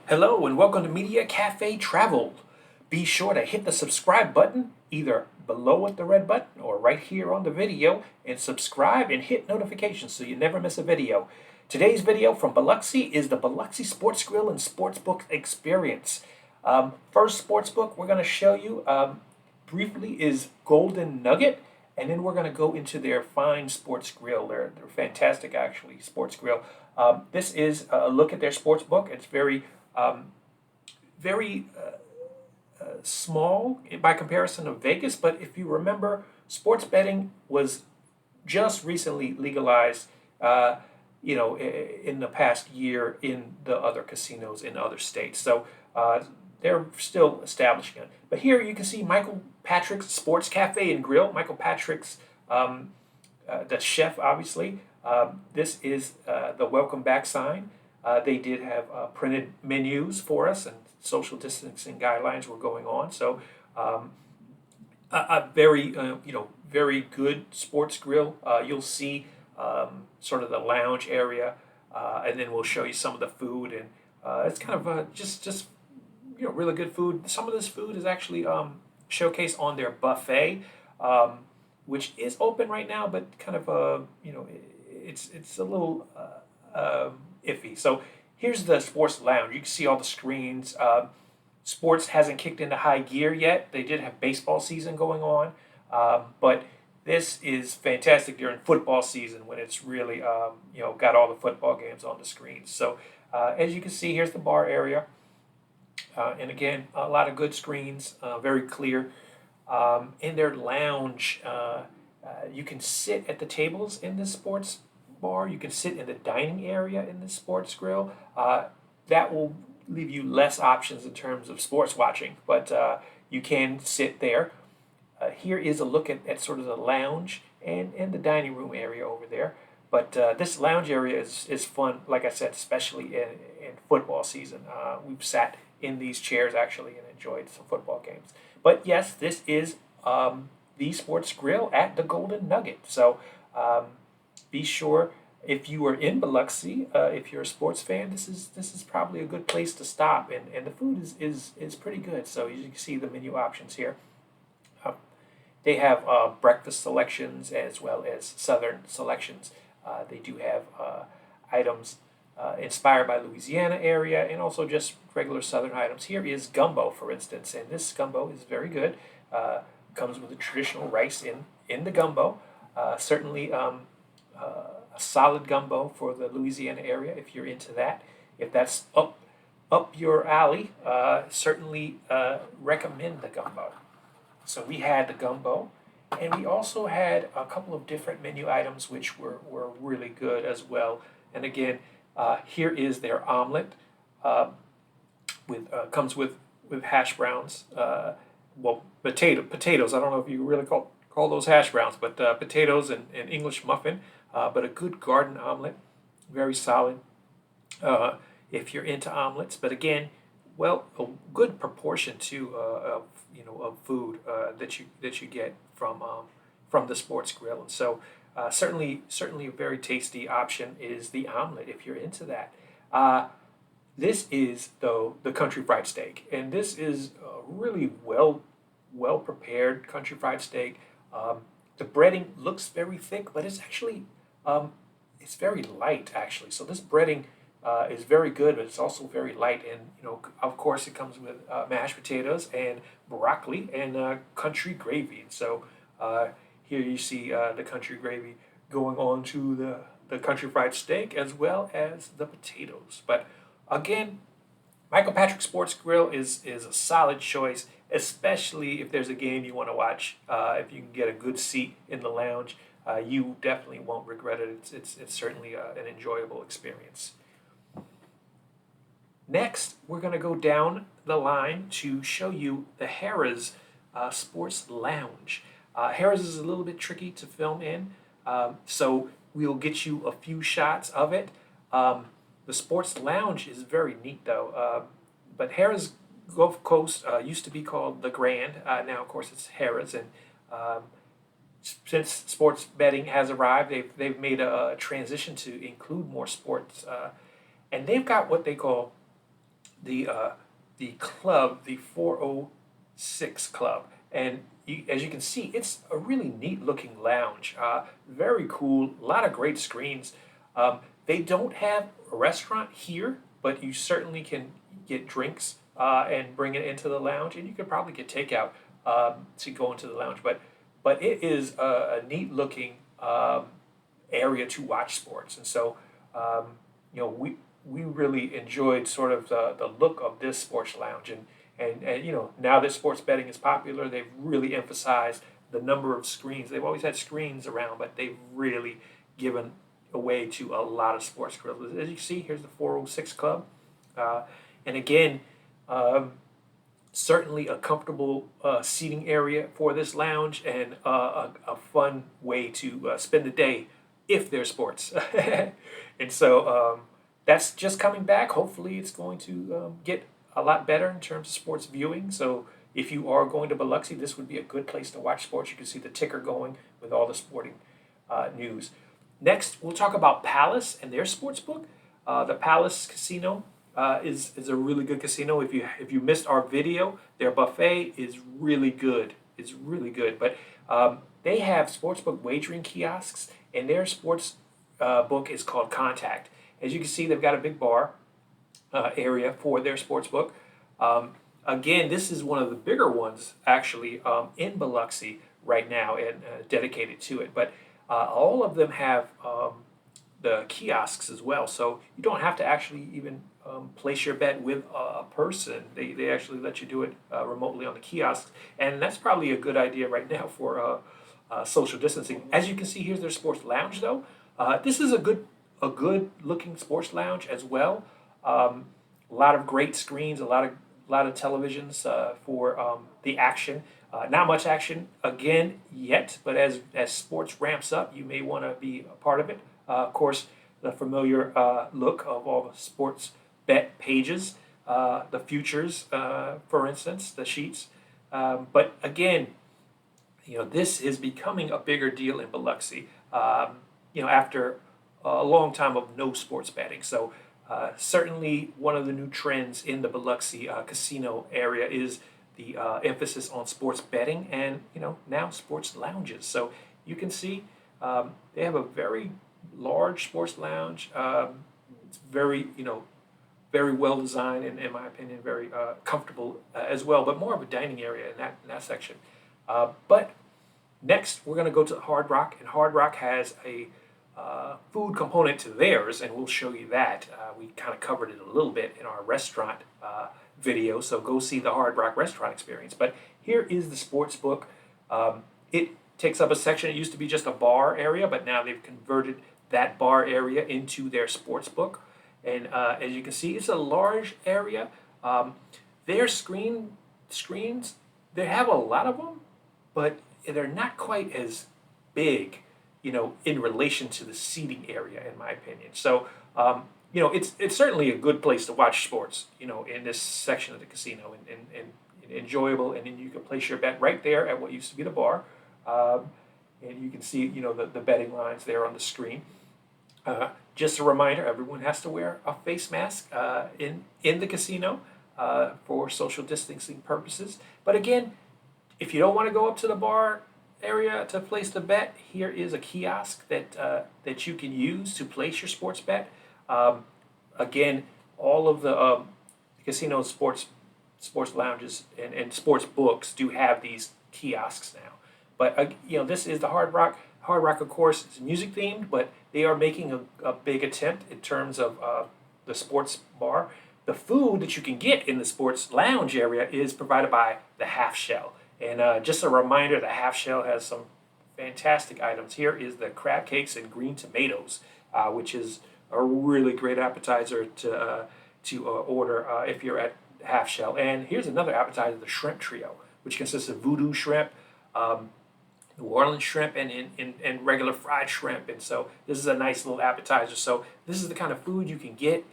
Hello and welcome to Media Cafe Travel. Be sure to hit the subscribe button either below at the red button or right here on the video and subscribe and hit notifications so you never miss a video. Today's video from Biloxi is the Biloxi Sports Grill and Sportsbook experience. First sportsbook we're going to show you briefly is Golden Nugget, and then we're going to go into their fine sports grill. They're fantastic, actually, sports grill. This is a look at their sports book. It's very small by comparison to Vegas, but if you remember, sports betting was just recently legalized, in the past year in the other casinos in other states. So they're still establishing it. But here you can see Michael Patrick's Sports Cafe and Grill. Michael Patrick's, the chef, obviously. This is the welcome back sign. They did have printed menus for us, and social distancing guidelines were going on. So a very very good sports grill. You'll see sort of the lounge area, and then we'll show you some of the food, and it's kind of just really good food. Some of this food is actually showcased on their buffet, which is open right now, but kind of it's a little iffy. So here's the sports lounge. You can see all the screens. Sports hasn't kicked into high gear yet. They did have baseball season going on, but this is fantastic during football season when it's really got all the football games on the screens. So as you can see, here's the bar area, and again, a lot of good screens, very clear. In their lounge, you can sit at the tables in this sports bar. You can sit in the dining area in the sports grill. That will leave you less options in terms of sports watching, but you can sit there. Here is a look at sort of the lounge and the dining room area over there. But this lounge area is fun, like I said, especially in football season. We've sat in these chairs actually and enjoyed some football games. But yes, this is the sports grill at the Golden Nugget. So be sure, if you are in Biloxi, if you're a sports fan, this is probably a good place to stop, and the food is pretty good. So you can see the menu options here. They have breakfast selections as well as southern selections. They do have items inspired by Louisiana area and also just regular southern items. Here is gumbo, for instance, and this gumbo is very good. Comes with the traditional rice in the gumbo. Certainly a solid gumbo for the Louisiana area if you're into that. If that's up your alley, certainly recommend the gumbo. So we had the gumbo, and we also had a couple of different menu items which were really good as well. And again, here is their omelet. Comes with hash browns. Potatoes. I don't know if you really call those hash browns, but potatoes and English muffin. But a good garden omelet, very solid. If you're into omelets, but again, well, a good proportion too of food that you get from the sports grill. And so certainly a very tasty option is the omelet if you're into that. This is though the country fried steak, and this is really well prepared country fried steak. The breading looks very thick, but it's actually it's very light actually. So this breading is very good, but it's also very light. And of course, it comes with mashed potatoes and broccoli and country gravy. And so here you see the country gravy going on to the country fried steak as well as the potatoes. But again, Michael Patrick Sports Grill is a solid choice, especially if there's a game you want to watch. If you can get a good seat in the lounge, you definitely won't regret it. It's certainly an enjoyable experience. Next, we're going to go down the line to show you the Harrah's Sports Lounge. Harrah's is a little bit tricky to film in, so we'll get you a few shots of it. The Sports Lounge is very neat, though. But Harrah's Gulf Coast used to be called the Grand. Now, of course, it's Harrah's, and since sports betting has arrived, they've made a transition to include more sports, and they've got what they call the uh, the club, the 406 Club, and as you can see, it's a really neat looking lounge. Very cool, a lot of great screens. They don't have a restaurant here, but you certainly can get drinks and bring it into the lounge, and you could probably get takeout to go into the lounge. But it is a neat looking area to watch sports, and so we really enjoyed sort of the look of this sports lounge, and now that sports betting is popular, they've really emphasized the number of screens. They've always had screens around, but they've really given away to a lot of sports grills. As you see, here's the 406 Club, and again, um, certainly a comfortable seating area for this lounge, and a fun way to spend the day if there's sports. And so that's just coming back. Hopefully, it's going to get a lot better in terms of sports viewing. So if you are going to Biloxi, this would be a good place to watch sports. You can see the ticker going with all the sporting news. Next, we'll talk about Palace and their sports book. The Palace Casino is a really good casino. If you missed our video, their buffet is really good. It's really good. But they have sportsbook wagering kiosks, and their sports book is called Contact. As you can see, they've got a big bar area for their sports book. Again, this is one of the bigger ones actually in Biloxi right now, and dedicated to it. But all of them have the kiosks as well, so you don't have to actually even place your bet with a person. They actually let you do it remotely on the kiosks, and that's probably a good idea right now for social distancing. As you can see, here's their sports lounge, though. This is a good looking sports lounge as well. A lot of great screens, a lot of televisions for the action. Not much action again yet, but as sports ramps up, you may want to be a part of it. Of course, the familiar look of all the sports bet pages, the futures, for instance, the sheets. But again, this is becoming a bigger deal in Biloxi. After a long time of no sports betting. So certainly one of the new trends in the Biloxi casino area is the emphasis on sports betting, and now sports lounges. So you can see they have a very large sports lounge. It's very well designed, and in my opinion, very comfortable as well. But more of a dining area in that section. But next, we're going to go to Hard Rock, and Hard Rock has a food component to theirs, and we'll show you that. We kind of covered it a little bit in our restaurant video, so go see the Hard Rock restaurant experience. But here is the sports book. It takes up a section. It used to be just a bar area, but now they've converted that bar area into their sports book. And as you can see, it's a large area. Their screens, they have a lot of them, but they're not quite as big, in relation to the seating area, in my opinion. So, it's certainly a good place to watch sports, in this section of the casino, and enjoyable. And then you can place your bet right there at what used to be the bar, and you can see, the betting lines there on the screen. Just a reminder: everyone has to wear a face mask in the casino for social distancing purposes. But again, if you don't want to go up to the bar area to place the bet, here is a kiosk that you can use to place your sports bet. Again, all of the casino sports lounges and sports books do have these kiosks now. But this is the Hard Rock. Hard Rock, of course, is music themed, but they are making a big attempt in terms of the sports bar. The food that you can get in the sports lounge area is provided by the Half Shell. And just a reminder, the Half Shell has some fantastic items. Here is the crab cakes and green tomatoes, which is a really great appetizer to order if you're at Half Shell. And here's another appetizer, the shrimp trio, which consists of voodoo shrimp, New Orleans shrimp, and regular fried shrimp. And so this is a nice little appetizer. So this is the kind of food you can get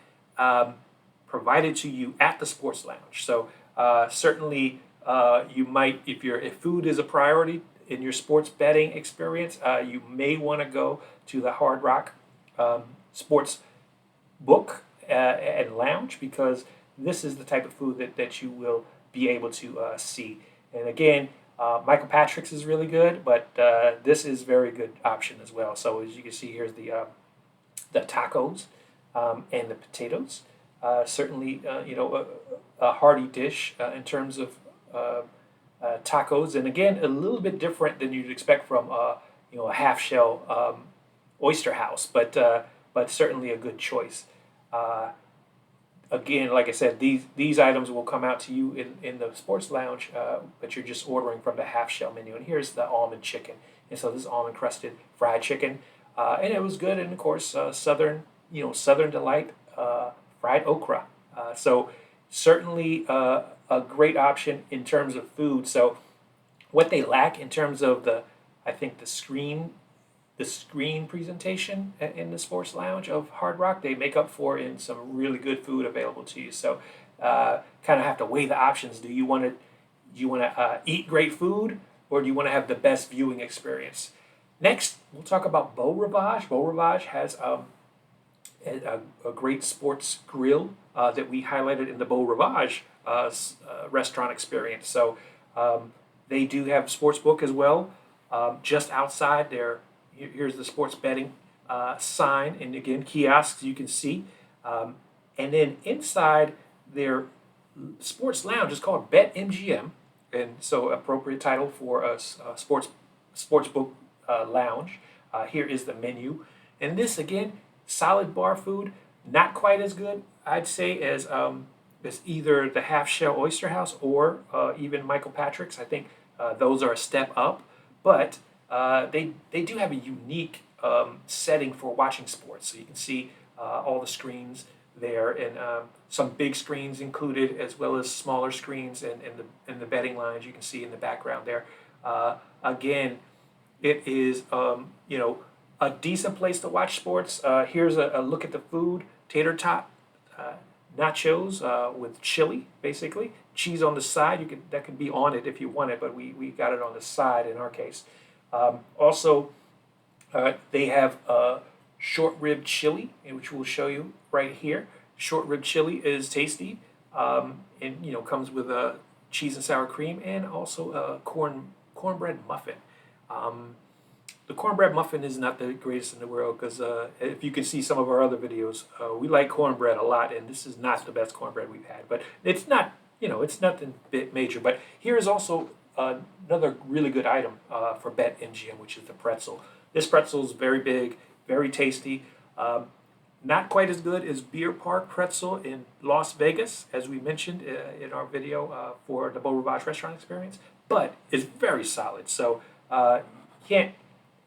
provided to you at the sports lounge. So certainly you might, if food is a priority in your sports betting experience, you may want to go to the Hard Rock sports book and lounge, because this is the type of food that you will be able to see. And again, Michael Patrick's is really good, but this is a very good option as well. So as you can see, here's the tacos and the potatoes. Certainly, a hearty dish in terms of tacos, and again, a little bit different than you'd expect from a half shell oyster house, but certainly a good choice. Again, like I said, these items will come out to you in the sports lounge, but you're just ordering from the half shell menu. And here's the almond chicken, and so this is almond crusted fried chicken, and it was good. And of course, southern delight fried okra. So certainly a great option in terms of food. So what they lack in terms of I think the screen presentation in the sports lounge of Hard Rock, they make up for in some really good food available to you. So kind of have to weigh the options. Do you want to eat great food, or do you want to have the best viewing experience? Next, we'll talk about Beau Rivage. Beau Rivage has a great sports grill that we highlighted in the Beau Rivage restaurant experience. So they do have Sportsbook as well. Just outside there, here's the sports betting sign, and again, kiosks you can see. And then inside their sports lounge is called BetMGM, and so appropriate title for a sportsbook lounge. Here is the menu, and this again, solid bar food, not quite as good, I'd say, as either the half shell oyster house or even Michael Patrick's. I think those are a step up, but they do have a unique setting for watching sports. So you can see all the screens there, and some big screens included, as well as smaller screens in the betting lines. You can see in the background there. Again, it is a decent place to watch sports. Here's a look at the food: tater tot nachos with chili, basically cheese on the side. That could be on it if you want it, but we got it on the side in our case. Also, they have short rib chili, which we'll show you right here. Short rib chili is tasty, and comes with cheese and sour cream, and also a cornbread muffin. The cornbread muffin is not the greatest in the world, because if you can see some of our other videos, we like cornbread a lot, and this is not the best cornbread we've had. But it's not, it's nothing bit major. But here is also another really good item for BetMGM, which is the pretzel. This pretzel is very big, very tasty. Not quite as good as Beer Park Pretzel in Las Vegas, as we mentioned in our video for the Beau Rivage restaurant experience, but it's very solid. So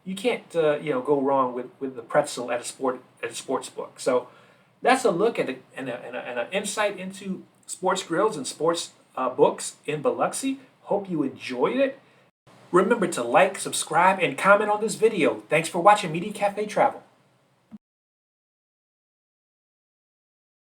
you can't go wrong with the pretzel at a sports book. So that's a look at and an insight into sports grills and sports books in Biloxi. Hope you enjoyed it. Remember to like, subscribe, and comment on this video. Thanks for watching Media Cafe Travel.